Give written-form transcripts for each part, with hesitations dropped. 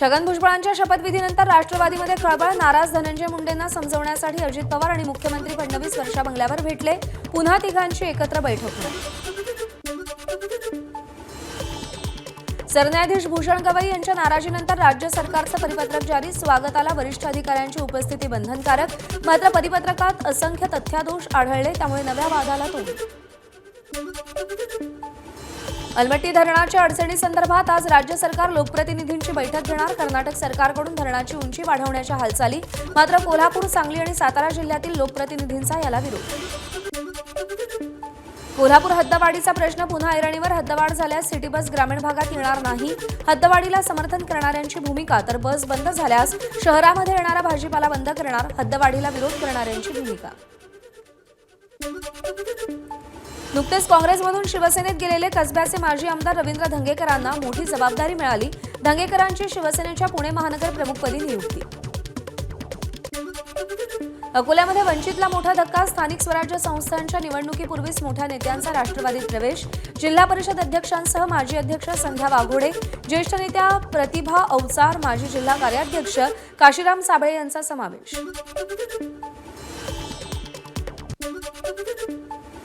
छगन भुजबळांच्या शपथविधीनंतर राष्ट्रवादीमध्ये खळबळ. नाराज धनंजय मुंडेंना समजवण्यासाठी अजित पवार आणि मुख्यमंत्री फडणवीस वर्षा बंगल्यावर भेटले. पुन्हा तिघांची एकत्र बैठक होणार. सरन्यायाधीश भूषण गवई यांच्या नाराजीनंतर राज्य सरकारचं परिपत्रक जारी. स्वागताला वरिष्ठ अधिकाऱ्यांची उपस्थिती बंधनकारक. मात्र परिपत्रकात असंख्य तथ्यादोष आढळले, त्यामुळे नव्या वादाला तोंड. अलमट्टी धरणाच्या अडचणीसंदर्भात आज राज्य सरकार लोकप्रतिनिधींची बैठक घेणार. कर्नाटक सरकारकडून धरणाची उंची वाढवण्याच्या हालचाली. मात्र कोल्हापूर, सांगली आणि सातारा जिल्ह्यातील लोकप्रतिनिधींचा याला विरोध. कोल्हापूर हद्दवाढीचा प्रश्न पुन्हा ऐरणीवर. हद्दवाढ झाल्यास सिटी बस ग्रामीण भागात येणार नाही. हद्दवाढीला समर्थन करणाऱ्यांची भूमिका. तर बस बंद झाल्यास शहरामध्ये येणारा भाजीपाला बंद करणार. हद्दवाढीला विरोध करणाऱ्यांची भूमिका. नुकतेच काँग्रेसमधून शिवसेनेत गेलेले कसब्याचे माजी आमदार रवींद्र धंगेकरांना मोठी जबाबदारी मिळाली. धंगेकरांची शिवसेनेच्या पुणे महानगर प्रमुखपदी नियुक्ती. अकोल्यामध्ये वंचितला मोठा धक्का. स्थानिक स्वराज्य संस्थांच्या निवडणुकीपूर्वीच मोठ्या नेत्यांचा राष्ट्रवादीत प्रवेश. जिल्हा परिषद अध्यक्षांसह माजी अध्यक्ष संध्या वाघोडे, ज्येष्ठ नेत्या प्रतिभा अवचार, माजी जिल्हा कार्याध्यक्ष काशीराम साबळे यांचा समावेश.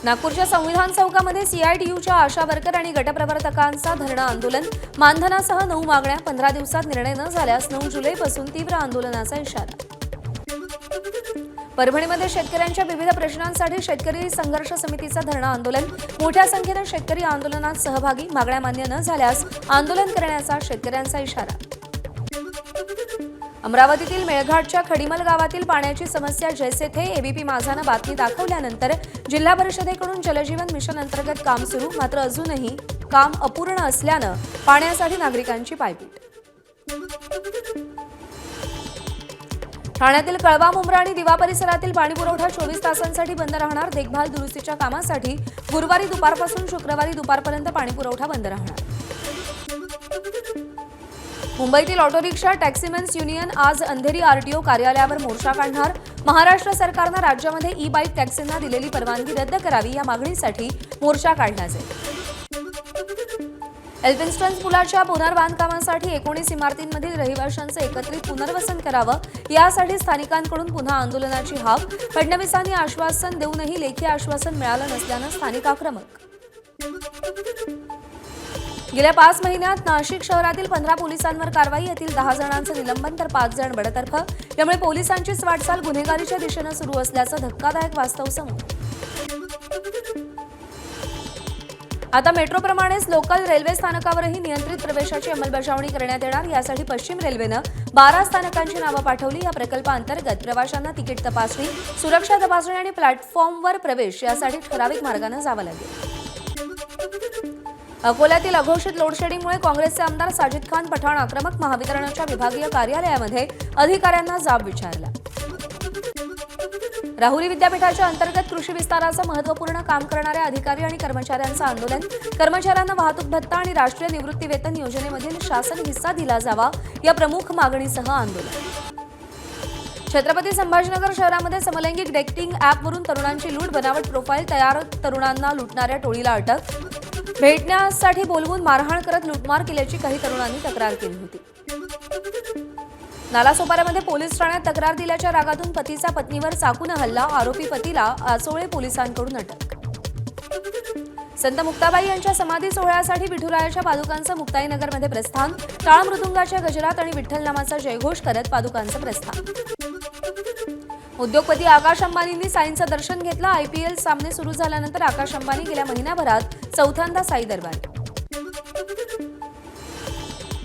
नागपूरच्या संविधान चौकामध्ये सीआयटीयूच्या आशा वर्कर आणि गटप्रवर्तकांचा धरणं आंदोलन. मानधनासह 9 मागण्या. 15 दिवसात निर्णय न झाल्यास 9 जुलैपासून तीव्र आंदोलनाचा इशारा. परभणीमध्ये शेतकऱ्यांच्या विविध प्रश्नांसाठी शेतकरी संघर्ष समितीचं धरणं आंदोलन. मोठ्या संख्येनं शेतकरी आंदोलनात सहभागी. मागण्या मान्य न झाल्यास आंदोलन करण्याचा शेतकऱ्यांचा इशारा. अमरावतीतील मेळघाटच्या खडीमल गावातील पाण्याची समस्या जैसे थे. एबीपी माझानं बातमी दाखवल्यानंतर जिल्हा परिषदेकडून जलजीवन मिशन अंतर्गत काम सुरू. मात्र अजूनही काम अपूर्ण असल्यानं पाण्यासाठी नागरिकांची पायपीट. ठाण्यातील कळवा, मुंब्रा आणि दिवा परिसरातील पाणीपुरवठा 24 तासांसाठी बंद राहणार. देखभाल दुरुस्तीच्या कामासाठी गुरुवारी दुपारपासून शुक्रवारी दुपारपर्यंत पाणीपुरवठा बंद राहणार. मुंबईतील ऑटो रिक्षा टॅक्सीमेन्स युनियन आज अंधेरी आरटीओ कार्यालयावर मोर्चा काढणार. महाराष्ट्र सरकारनं राज्यामध्ये ई बाईक टॅक्सींना दिलेली परवानगी रद्द करावी या मागणीसाठी मोर्चा काढला जाईल. एल्फिन्स्टन पुलाच्या पुनर्बांधकामासाठी 19 इमारतींमधील रहिवाशांचं एकत्रित पुनर्वसन करावं, यासाठी स्थानिकांकडून पुन्हा आंदोलनाची हाक. फडणवीसांनी आश्वासन देऊनही लेखी आश्वासन मिळालं नसल्यानं स्थानिक आक्रमक. गेल्या 5 महिन्यात नाशिक शहरातील 15 पोलिसांवर कारवाई. यातील 10 जणांचं निलंबन तर 5 जण बडतर्फ. त्यामुळे पोलिसांचीच वाटचाल गुन्हेगारीच्या दिशेनं सुरू असल्याचं धक्कादायक वास्तव समोर. आता मेट्रोप्रमाणेच लोकल रेल्वे स्थानकावरही नियंत्रित प्रवेशाची अंमलबजावणी करण्यात येणार. यासाठी पश्चिम रेल्वेनं 12 स्थानकांची नावं पाठवली. या प्रकल्पाअंतर्गत प्रवाशांना तिकीट तपासणी, सुरक्षा तपासणी आणि प्लॅटफॉर्मवर प्रवेश यासाठी ठराविक मार्गानं जावं लागेल. अकोल्यातील अघोषित लोडशेडिंगमुळे काँग्रेसचे आमदार साजिद खान पठाण आक्रमक. महावितरणच्या विभागीय कार्यालयामध्ये अधिकाऱ्यांना जाब विचारला. राहुरी विद्यापीठाच्या अंतर्गत कृषी विस्ताराचं महत्त्वपूर्ण काम करणाऱ्या अधिकारी आणि कर्मचाऱ्यांचं आंदोलन. कर्मचाऱ्यांना वाहतूक भत्ता आणि राष्ट्रीय निवृत्ती वेतन योजनेमधील शासन हिस्सा दिला जावा या प्रमुख मागणीसह आंदोलन. छत्रपती संभाजीनगर शहरामध्ये समलैंगिक डेटिंग ॲपवरून तरुणांची लूट. बनावट प्रोफाईल तयार तरुणांना लुटणाऱ्या टोळीला अटक. भेटण्यासाठी बोलवून मारहाण करत लूटमार केल्याची काही तरुणांनी तक्रार केली होती. नालासोपाऱ्यामध्ये पोलीस ठाण्यात तक्रार दिल्याच्या रागातून पतीचा पत्नीवर चाकूने हल्ला. आरोपी पतीला आसोळे पोलिसांकडून अटक. संत मुक्ताबाई यांच्या समाधी सोहळ्यासाठी विठुरायाच्या पादुकांचं मुक्ताईनगरमध्ये प्रस्थान. टाळ मृदुंगाच्या गजरात आणि विठ्ठल नामाचा जयघोष करत पादुकांचं प्रस्थान. उद्योगपती आकाश अंबानींनी साईंचं दर्शन घेतलं. IPL सामने सुरू झाल्यानंतर आकाश अंबानी गेल्या महिन्याभरात चौथ्यांदा साई दरबार.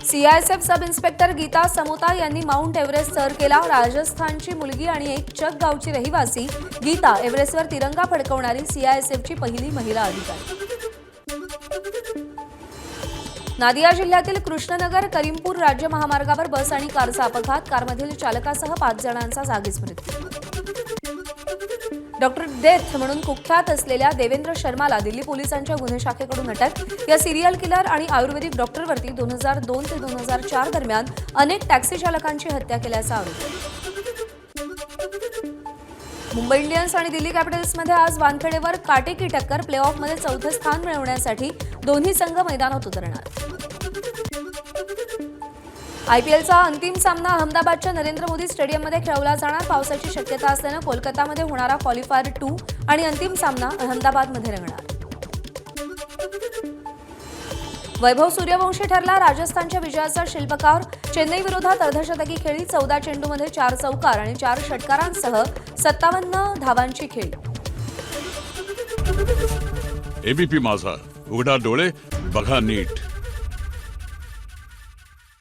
CISF सब इन्स्पेक्टर गीता समोता यांनी माउंट एव्हरेस्ट सर केला. राजस्थानची मुलगी आणि एक चक गावची रहिवासी गीता एव्हरेस्टवर तिरंगा फडकवणारी CISFची पहिली महिला अधिकारी. नादिया जिल्ह्यातील कृष्णनगर करीमपूर राज्य महामार्गावर बस आणि कारचा अपघात. कारमधील चालकासह 5 जणांचा जागीच मृत्यू. डॉक्टर डेथ म्हणून कुख्यात असलेल्या देवेंद्र शर्माला दिल्ली पोलिसांच्या गुन्हे शाखेकडून अटक. या सिरियल किलर आणि आयुर्वेदिक डॉक्टरवरती 2002 ते 2004 दरम्यान अनेक टॅक्सी चालकांची हत्या केल्याचा आरोप. मुंबई इंडियन्स आणि दिल्ली कॅपिटल्समध्ये आज वानखेडेवर काटेकी टक्कर. प्लेऑफमध्ये 4थं स्थान मिळवण्यासाठी दोन्ही संघ मैदानात उतरणार. आयपीएलचा अंतिम सामना अहमदाबादच्या नरेंद्र मोदी स्टेडियममध्ये खेळवला जाणार. पावसाची शक्यता असल्यानं कोलकातामध्ये होणारा क्वालिफायर 2 आणि अंतिम सामना अहमदाबादमध्ये रंगणार. वैभव सूर्यवंशी ठरला राजस्थानच्या विजयाचा शिल्पकार. चेन्नई विरोधात अर्धशतकी खेळी. 14 चेंडूमध्ये 4 चौकार आणि 4 षटकारांसह 57 धावांची खेळी. एबीपी माझा, उघडा डोळे बघा नीट.